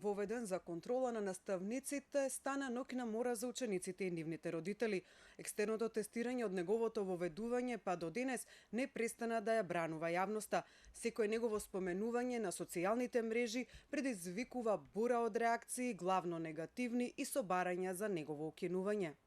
Воведен за контрола на наставниците, стана ноќна мора за учениците и нивните родители. Екстерното тестирање од неговото воведување па до денес не престана да ја бранува јавноста. Секој негово споменување на социјалните мрежи предизвикува бура од реакции, главно негативни, и собарања за негово укинување.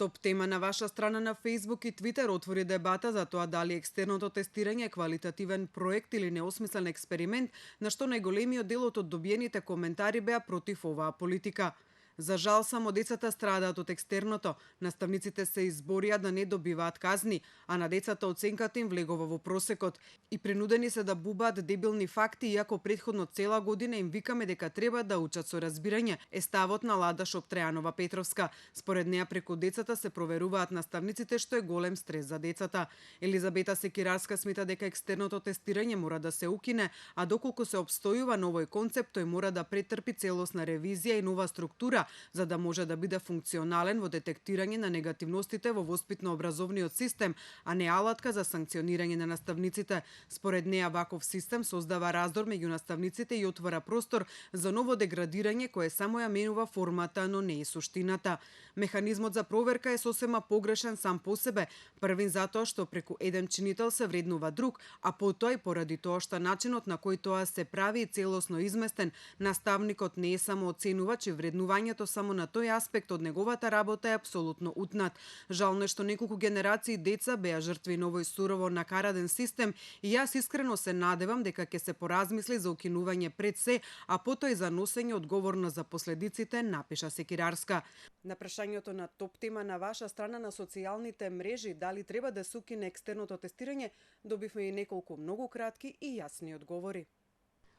Топ тема на ваша страна на Facebook и Twitter отвори дебата за тоа дали екстерното тестирање е квалитативен проект или неосмислен експеримент, на што најголемиот дел од добиените коментари беа против оваа политика. За жал, само децата страдаат од екстерното. Наставниците се изборија да не добиваат казни, а на децата оценката им влегува во просекот. И принудени се да бубаат дебилни факти, иако претходно цела година им викаме дека треба да учат со разбирање, е ставот на Лада Шоптрејанова Петровска. Според неа, преку децата се проверуваат наставниците, што е голем стрес за децата. Елизабета Секирарска смета дека екстерното тестирање мора да се укине, а доколку се обстојува на овој концепт, тој мора да претрпи целосна ревизија и нова структура, за да може да биде функционален во детектирање на негативностите во воспитно-образовниот систем, а не алатка за санкционирање на наставниците. Според неа, ваков систем создава раздор меѓу наставниците и отвора простор за ново деградирање кое само ја менува формата, но не и суштината. Механизмот за проверка е сосема погрешен сам по себе, првин затоа што преку еден чинител се вреднува друг, а потоа и поради тоа што начинот на кој тоа се прави е целосно изместен. Наставникот не е само оценувач и вреднувањето само на тој аспект од неговата работа е апсолутно утнат. Жално е што неколку генерации деца беа жртви на овој сурово накараден систем и јас искрено се надевам дека ќе се поразмисли за укинување пред се, а потоа и за носење одговорност за последиците, напиша Секирарска. На прашањето на топ тема на ваша страна на социјалните мрежи дали треба да се укине екстерното тестирање, добивме и неколку многу кратки и јасни одговори.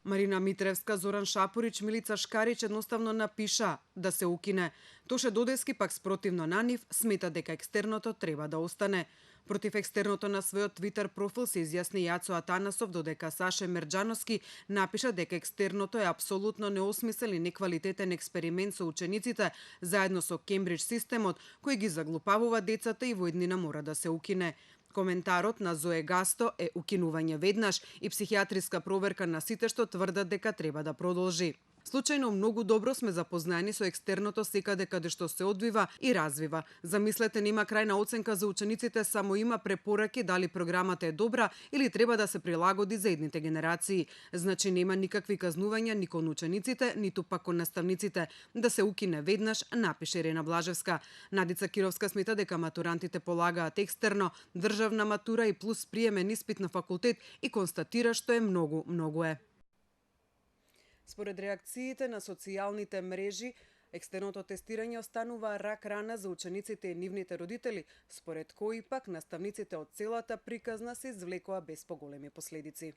Марина Митревска, Зоран Шапорич, Милица Шкарич едноставно напиша да се укине. Тоше Додески пак спротивно на нив смета дека екстерното треба да остане. Против екстерното на својот Твитер профил се изјасни Јацо Атанасов, додека Саше Мерџановски напиша дека екстерното е апсолутно неосмислен и неквалитетен експеримент со учениците, заедно со Кембридж системот, кој ги заглупавува децата и во иднина мора да се укине. Коментарот на Зое Гасто е укинување веднаш и психијатриска проверка на сите што тврдат дека треба да продолжи. Случајно многу добро сме запознани со екстерното секаде каде што се одвива и развива. Замислете, нема крајна оценка за учениците, само има препораки дали програмата е добра или треба да се прилагоди за едните генерации. Значи нема никакви казнувања ни кон учениците, ниту пак кон наставниците. Да се укине веднаш, напише Ирена Блажевска. Надица Кировска смета дека матурантите полагаат екстерно, државна матура и плюс приемен испит на факултет и констатира што е многу е. Според реакциите на социјалните мрежи, екстерното тестирање останува рак рана за учениците и нивните родители, според кои пак наставниците од целата приказна се извлекоа без поголеми последици.